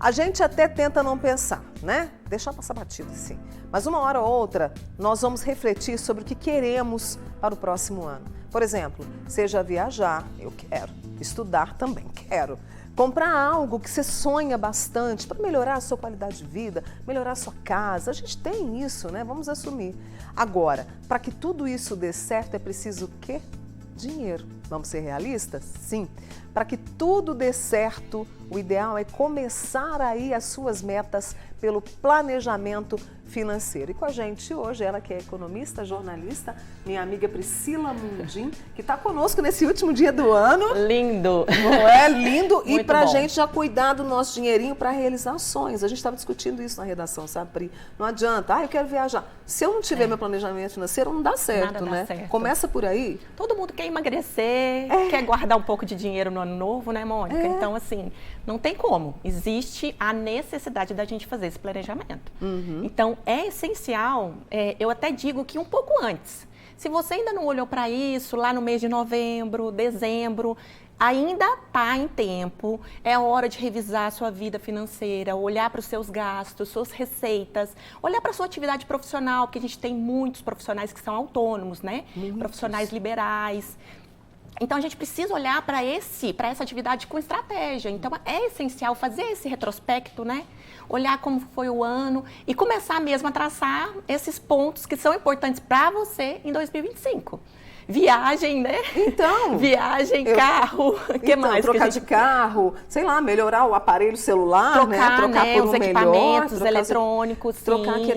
A gente até tenta não pensar, né? Deixar passar batido assim. Mas uma hora ou outra, nós vamos refletir sobre o que queremos para o próximo ano. Por exemplo, seja viajar, eu quero. Estudar também quero. Comprar algo que você sonha bastante para melhorar a sua qualidade de vida, melhorar a sua casa. A gente tem isso, né? Vamos assumir. Agora, para que tudo isso dê certo, é preciso o quê? Dinheiro. Vamos ser realistas? Sim. Para que tudo dê certo, o ideal é começar aí as suas metas pelo planejamento financeiro. E com a gente hoje, ela que é economista, jornalista, minha amiga Priscila Mundim, que está conosco nesse último dia do ano. Lindo! Não é? Lindo. E para a bom. gente já cuidar do nosso dinheirinho para realizar sonhos. A gente estava discutindo isso na redação, sabe, Pri? Não adianta, eu quero viajar. Se eu não tiver meu planejamento financeiro, não dá certo, Nada dá né? certo. Começa por aí. Todo mundo quer emagrecer, quer guardar um pouco de dinheiro no ano novo, né, Mônica? Então, assim, não tem como. Existe a necessidade da gente fazer esse planejamento. Então, é essencial, eu até digo que um pouco antes. Se você ainda não olhou para isso, lá no mês de novembro, dezembro, ainda está em tempo, é hora de revisar a sua vida financeira, olhar para os seus gastos, suas receitas, olhar para a sua atividade profissional, porque a gente tem muitos profissionais que são autônomos, né? Profissionais liberais. Então, a gente precisa olhar para essa atividade com estratégia. Então, é essencial fazer esse retrospecto, né? Olhar como foi o ano e começar mesmo a traçar esses pontos que são importantes para você em 2025. Viagem, né? Então. Viagem, carro, o que mais? Trocar de carro, sei lá, melhorar o aparelho celular, trocar por os um equipamentos melhor, eletrônicos, trocar sim.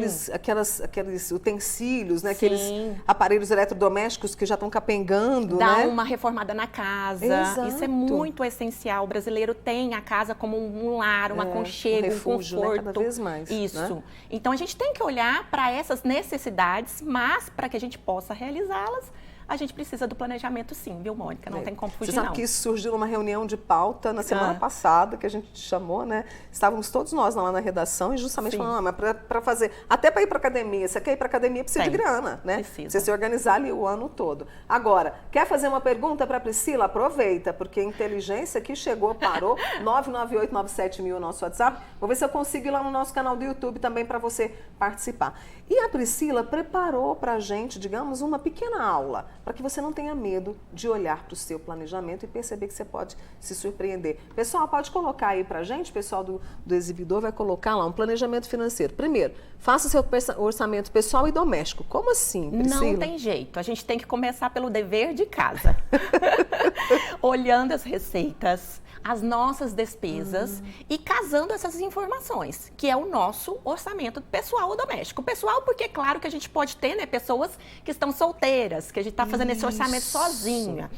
aqueles utensílios, né? Sim. Aqueles aparelhos eletrodomésticos que já estão capengando, Dar né? uma reformada na casa. Exato. Isso é muito essencial. O brasileiro tem a casa como um lar, um aconchego, um refúgio, conforto. né? Cada vez mais. Isso. Né? Então, a gente tem que olhar para essas necessidades, mas para que a gente possa realizá-las, a gente precisa do planejamento sim, viu, Mônica? Não tem como fugir, Você sabe que isso surgiu numa reunião de pauta na semana passada, que a gente chamou, né? Estávamos todos nós lá na redação e justamente falando, mas para fazer, até para ir para academia, você quer ir para academia, precisa de grana, né? Precisa. Você se organizar ali o ano todo. Agora, quer fazer uma pergunta para a Priscila? Aproveita, porque a inteligência que chegou, parou, 99897.000 o nosso WhatsApp. Vou ver se eu consigo ir lá no nosso canal do YouTube também para você participar. E a Priscila preparou para a gente, digamos, uma pequena aula, para que você não tenha medo de olhar para o seu planejamento e perceber que você pode se surpreender. Pessoal, pode colocar aí para a gente, o pessoal do exibidor vai colocar lá um planejamento financeiro. Primeiro, faça seu orçamento pessoal e doméstico. Como assim, Priscila? Não tem jeito, a gente tem que começar pelo dever de casa. Olhando as receitas, as nossas despesas e casando essas informações, que é o nosso orçamento pessoal ou doméstico. Pessoal, porque claro que a gente pode ter, né, pessoas que estão solteiras, que a gente está fazendo esse orçamento sozinha.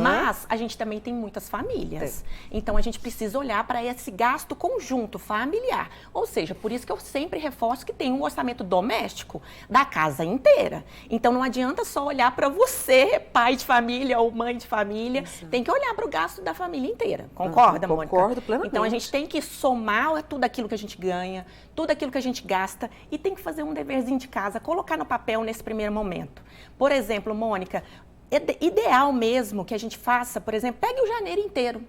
Mas a gente também tem muitas famílias. Então, a gente precisa olhar para esse gasto conjunto, familiar. Ou seja, por isso que eu sempre reforço que tem um orçamento doméstico da casa inteira. Então, não adianta só olhar para você, pai de família ou mãe de família. Tem que olhar para o gasto da família inteira. Concorda, Mônica? Concordo plenamente. Então, a gente tem que somar tudo aquilo que a gente ganha, tudo aquilo que a gente gasta e tem que fazer um deverzinho de casa, colocar no papel nesse primeiro momento. Por exemplo, Mônica, é ideal mesmo que a gente faça, por exemplo, pegue o janeiro inteiro.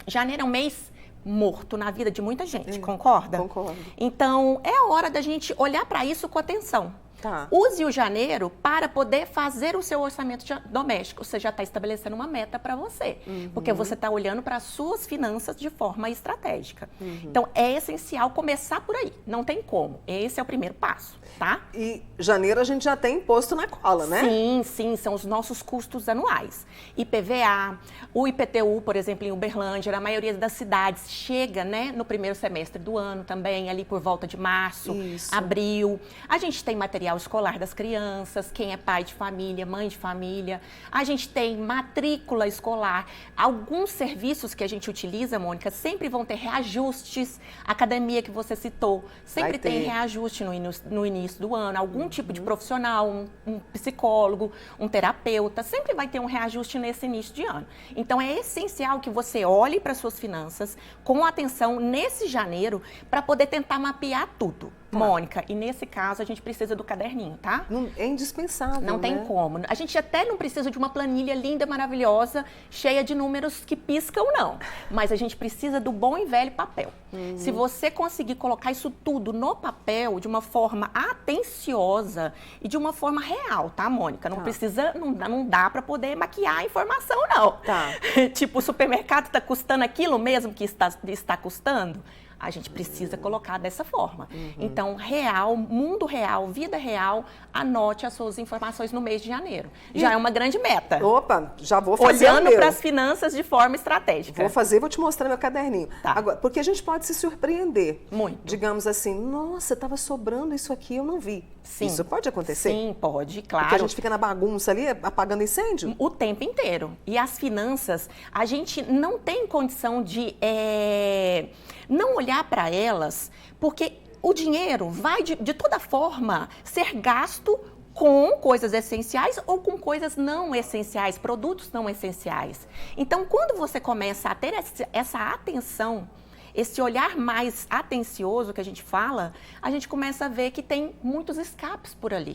Janeiro é um mês morto na vida de muita gente, concorda? Concordo. Então, é a hora da gente olhar para isso com atenção. Tá. Use o janeiro para poder fazer o seu orçamento doméstico. Você já está estabelecendo uma meta para você, porque você está olhando para as suas finanças de forma estratégica. Então, é essencial começar por aí. Não tem como. Esse é o primeiro passo, tá? E janeiro a gente já tem imposto na cola, né? Sim, sim, são os nossos custos anuais. IPVA, o IPTU, por exemplo, em Uberlândia, na maioria das cidades, chega, né, no primeiro semestre do ano também, ali por volta de março, abril. A gente tem material escolar das crianças, quem é pai de família, mãe de família. A gente tem matrícula escolar. Alguns serviços que a gente utiliza, Mônica, sempre vão ter reajustes. A academia que você citou, sempre tem reajuste no início do ano. Algum tipo de profissional, um psicólogo, um terapeuta, sempre vai ter um reajuste nesse início de ano. Então, é essencial que você olhe para suas finanças com atenção nesse janeiro para poder tentar mapear tudo. Mônica, e nesse caso a gente precisa do caderninho, tá? É indispensável, Não tem como. A gente até não precisa de uma planilha linda, maravilhosa, cheia de números que piscam, não. Mas a gente precisa do bom e velho papel. Se você conseguir colocar isso tudo no papel de uma forma atenciosa e de uma forma real, tá, Mônica? Não precisa, não dá para poder maquiar a informação, não. Tá. Tipo, o supermercado está custando aquilo mesmo que está custando? A gente precisa colocar dessa forma. Então, real, mundo real, vida real, anote as suas informações no mês de janeiro. Já é uma grande meta. Opa, já vou fazer olhando para as finanças de forma estratégica. Vou te mostrar meu caderninho. Tá. Agora, porque a gente pode se surpreender. Muito. Digamos assim, nossa, estava sobrando isso aqui, eu não vi. Sim. Isso pode acontecer? Sim, pode, claro. Porque a gente fica na bagunça ali, apagando incêndio? O tempo inteiro. E as finanças, a gente não tem condição de não olhar para elas, porque o dinheiro vai, de toda forma, ser gasto com coisas essenciais ou com coisas não essenciais, produtos não essenciais. Então, quando você começa a ter essa atenção, esse olhar mais atencioso que a gente fala, a gente começa a ver que tem muitos escapes por ali.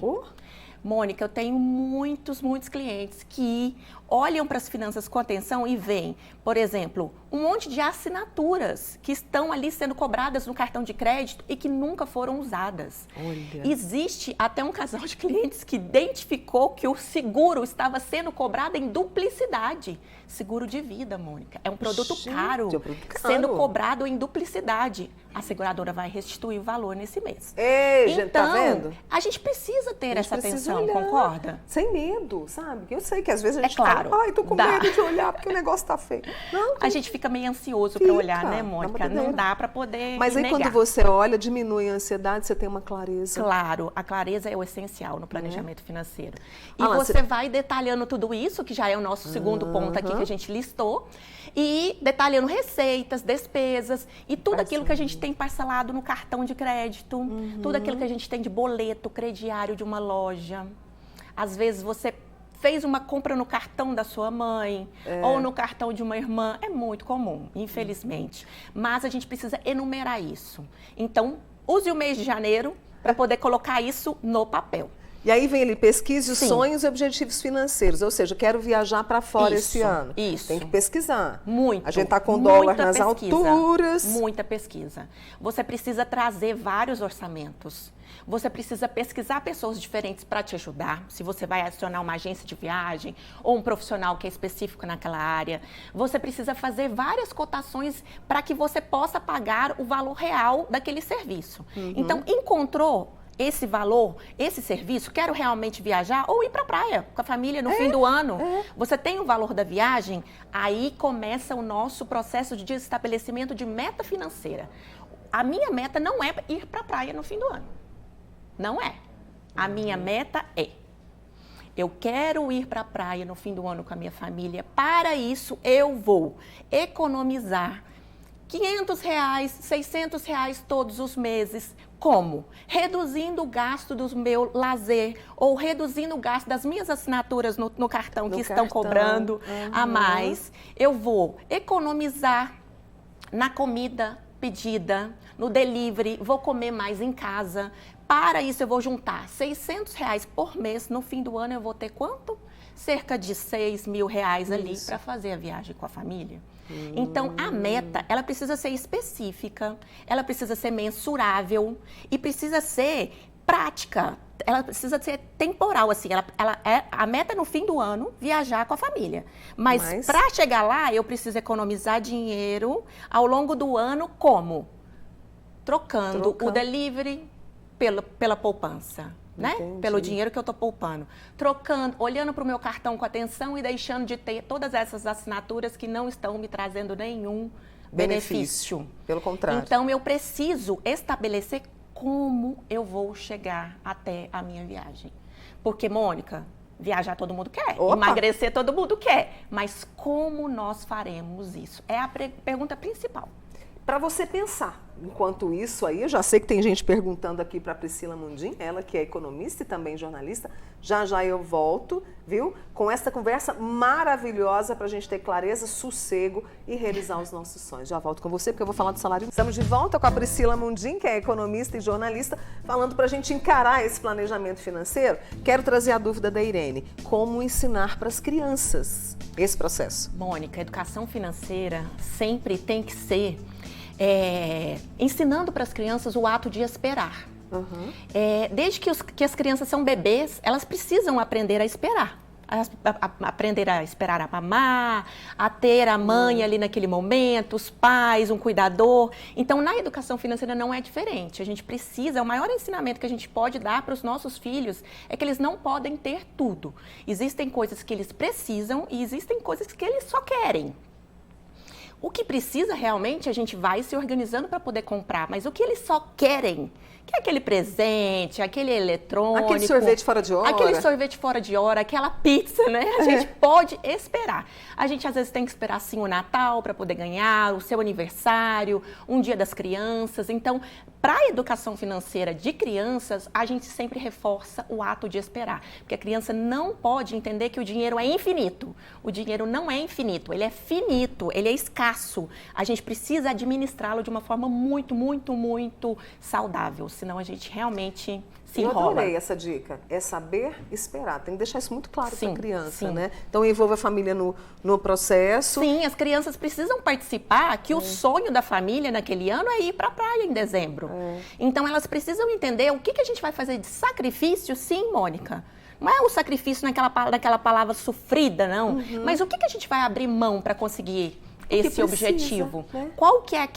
Mônica, eu tenho muitos clientes que olham para as finanças com atenção e veem, por exemplo, um monte de assinaturas que estão ali sendo cobradas no cartão de crédito e que nunca foram usadas. Olha. Existe até um casal de clientes que identificou que o seguro estava sendo cobrado em duplicidade. Seguro de vida, Mônica. É um produto caro, é um produto caro, sendo cobrado em duplicidade. A seguradora vai restituir o valor nesse mês. Ei, gente, então, tá vendo? a gente precisa ter essa atenção, olhar, concorda? Sem medo, sabe? Eu sei que às vezes a gente claro, fala, ai, tô com medo de olhar porque o negócio tá feio. Não, a gente fica meio ansioso para olhar, né, Mônica? Não dá para poder Mas aí negar. quando você olha, diminui a ansiedade, você tem uma clareza. Claro, a clareza é o essencial no planejamento financeiro. E Alan, você vai detalhando tudo isso, que já é o nosso segundo ponto aqui que a gente listou, e detalhando receitas, despesas e tudo aquilo que a gente tem parcelado no cartão de crédito, tudo aquilo que a gente tem de boleto, crediário de uma loja. Às vezes você fez uma compra no cartão da sua mãe ou no cartão de uma irmã. É muito comum, infelizmente. Mas a gente precisa enumerar isso. Então, use o mês de janeiro para poder colocar isso no papel. E aí vem ele, pesquise os Sim. sonhos e objetivos financeiros. Ou seja, quero viajar para fora esse ano. Isso. Tem que pesquisar. Muito. A gente está com dólar nas pesquisa, alturas. Muita pesquisa. Você precisa trazer vários orçamentos. Você precisa pesquisar pessoas diferentes para te ajudar. Se você vai acionar uma agência de viagem ou um profissional que é específico naquela área. Você precisa fazer várias cotações para que você possa pagar o valor real daquele serviço. Então, encontrou esse valor, esse serviço, quero realmente viajar ou ir para a praia com a família no fim do ano. Você tem o valor da viagem, aí começa o nosso processo de estabelecimento de meta financeira. A minha meta não é ir para a praia no fim do ano. Não é. A minha meta é: eu quero ir para a praia no fim do ano com a minha família. Para isso, eu vou economizar R$500, R$600 todos os meses. Como? Reduzindo o gasto do meu lazer ou reduzindo o gasto das minhas assinaturas no cartão que estão cobrando a mais. Eu vou economizar na comida pedida, no delivery, vou comer mais em casa. Para isso, eu vou juntar R$600 por mês. No fim do ano, eu vou ter quanto? Cerca de R$6.000 ali para fazer a viagem com a família. Então, a meta, ela precisa ser específica, ela precisa ser mensurável e precisa ser prática. Ela precisa ser temporal, assim. A meta é no fim do ano, viajar com a família. Mas para chegar lá, eu preciso economizar dinheiro ao longo do ano, como? Trocando o delivery pela poupança. Né? Pelo dinheiro que eu estou poupando. Trocando, olhando para o meu cartão com atenção e deixando de ter todas essas assinaturas que não estão me trazendo nenhum benefício. Pelo contrário. Então, eu preciso estabelecer como eu vou chegar até a minha viagem. Porque, Mônica, viajar todo mundo quer, emagrecer todo mundo quer. Mas como nós faremos isso? É a pergunta principal. Para você pensar. enquanto isso aí, eu já sei que tem gente perguntando aqui para a Priscila Mundim, ela que é economista e também jornalista. Já já eu volto, viu? Com essa conversa maravilhosa para a gente ter clareza, sossego e realizar os nossos sonhos. Já volto com você porque eu vou falar do salário. Estamos de volta com a Priscila Mundim, que é economista e jornalista, falando para a gente encarar esse planejamento financeiro. Quero trazer a dúvida da Irene. Como ensinar para as crianças esse processo? Mônica, a educação financeira sempre tem que ser ensinando para as crianças o ato de esperar. Uhum. Desde que as crianças são bebês, elas precisam aprender a esperar. Aprender a esperar a mamar, a ter a mãe ali naquele momento, os pais, um cuidador. Então, na educação financeira não é diferente. A gente precisa, o maior ensinamento que a gente pode dar para os nossos filhos é que eles não podem ter tudo. Existem coisas que eles precisam e existem coisas que eles só querem. O que precisa realmente, a gente vai se organizando para poder comprar, mas o que eles só querem, que é aquele presente, aquele eletrônico... Aquele sorvete fora de hora. Aquele sorvete fora de hora, aquela pizza, né? A gente pode esperar. A gente, às vezes, tem que esperar, sim, o Natal para poder ganhar, o seu aniversário, um dia das crianças. Então, para a educação financeira de crianças, a gente sempre reforça o ato de esperar. Porque a criança não pode entender que o dinheiro é infinito. O dinheiro não é infinito, ele é finito, ele é escasso. A gente precisa administrá-lo de uma forma muito, muito, muito saudável. Senão a gente realmente se enrola. Eu adorei essa dica, é saber esperar. Tem que deixar isso muito claro para a criança, sim. né? Então envolve a família no processo. Sim, as crianças precisam participar, que o sonho da família naquele ano é ir para a praia em dezembro. Então elas precisam entender o que a gente vai fazer de sacrifício, sim, Mônica. Não é o sacrifício naquela palavra sofrida, não. Mas o que a gente vai abrir mão para conseguir esse objetivo? Né? Qual que é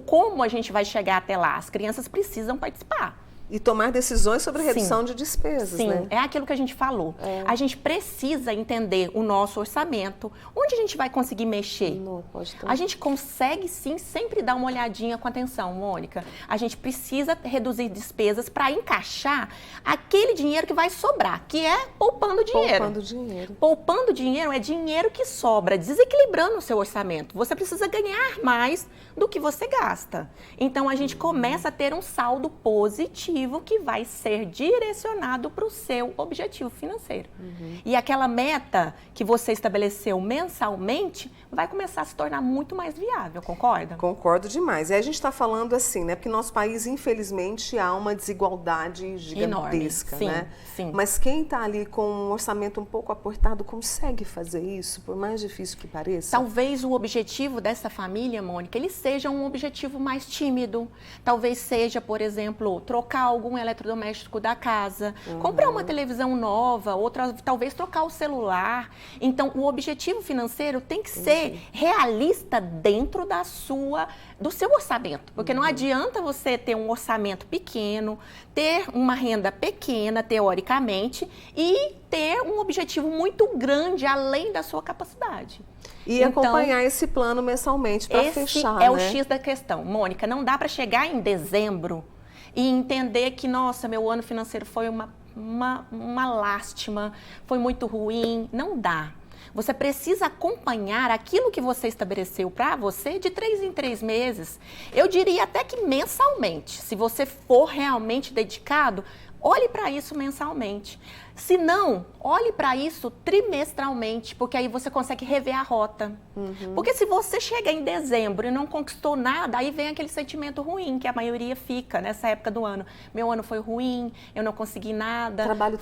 como a gente vai chegar até lá? As crianças precisam participar. E tomar decisões sobre redução de despesas, Sim, né? é aquilo que a gente falou. A gente precisa entender o nosso orçamento. Onde a gente vai conseguir mexer? Não, pode ter. A gente consegue, sim, sempre dar uma olhadinha com atenção, Mônica. A gente precisa reduzir despesas para encaixar aquele dinheiro que vai sobrar, que é poupando dinheiro. Poupando dinheiro. Poupando dinheiro é dinheiro que sobra, desequilibrando o seu orçamento. Você precisa ganhar mais do que você gasta. Então, a gente começa a ter um saldo positivo que vai ser direcionado para o seu objetivo financeiro. E aquela meta que você estabeleceu mensalmente vai começar a se tornar muito mais viável, concorda? Concordo demais. E a gente está falando assim, né? Porque no nosso país, infelizmente, há uma desigualdade gigantesca, enorme. né? Sim. Mas quem está ali com um orçamento um pouco apertado consegue fazer isso, por mais difícil que pareça? Talvez o objetivo dessa família, Mônica, ele seja um objetivo mais tímido. Talvez seja, por exemplo, trocar algum eletrodoméstico da casa, comprar uma televisão nova, talvez trocar o celular. Então, o objetivo financeiro tem que ser realista dentro do seu orçamento. Porque não adianta você ter um orçamento pequeno, ter uma renda pequena, teoricamente, e ter um objetivo muito grande além da sua capacidade. E então, acompanhar esse plano mensalmente para fechar, é o X da questão. Mônica, não dá para chegar em dezembro e entender que, nossa, meu ano financeiro foi uma lástima, foi muito ruim. Não dá. Você precisa acompanhar aquilo que você estabeleceu para você de 3 em 3 meses. Eu diria até que mensalmente. Se você for realmente dedicado, olhe para isso mensalmente. Se não, olhe para isso trimestralmente, porque aí você consegue rever a rota. Porque se você chega em dezembro e não conquistou nada, aí vem aquele sentimento ruim que a maioria fica nessa época do ano. Meu ano foi ruim, eu não consegui nada. Trabalho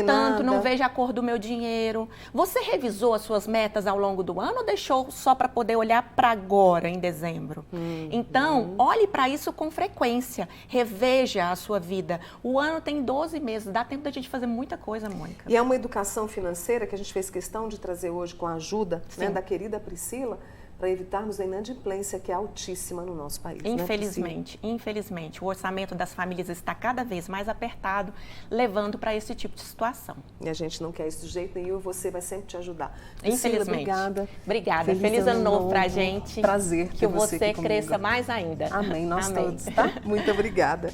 tanto, não vejo a cor do meu dinheiro. Você revisou as suas metas ao longo do ano ou deixou só para poder olhar para agora, em dezembro? Então, olhe para isso com frequência. Reveja a sua vida. O ano tem 12 meses, dá tempo da gente fazer muita coisa, Mônica. E é uma educação financeira que a gente fez questão de trazer hoje com a ajuda, né, da querida Priscila, para evitarmos a inadimplência que é altíssima no nosso país. Infelizmente, infelizmente, o orçamento das famílias está cada vez mais apertado, levando para esse tipo de situação. E a gente não quer isso de jeito nenhum, você vai sempre te ajudar. Priscila, infelizmente. Obrigada. Feliz ano novo para a gente. Prazer que ter você aqui cresça comigo. mais ainda. Amém, nós todos, tá? Muito obrigada.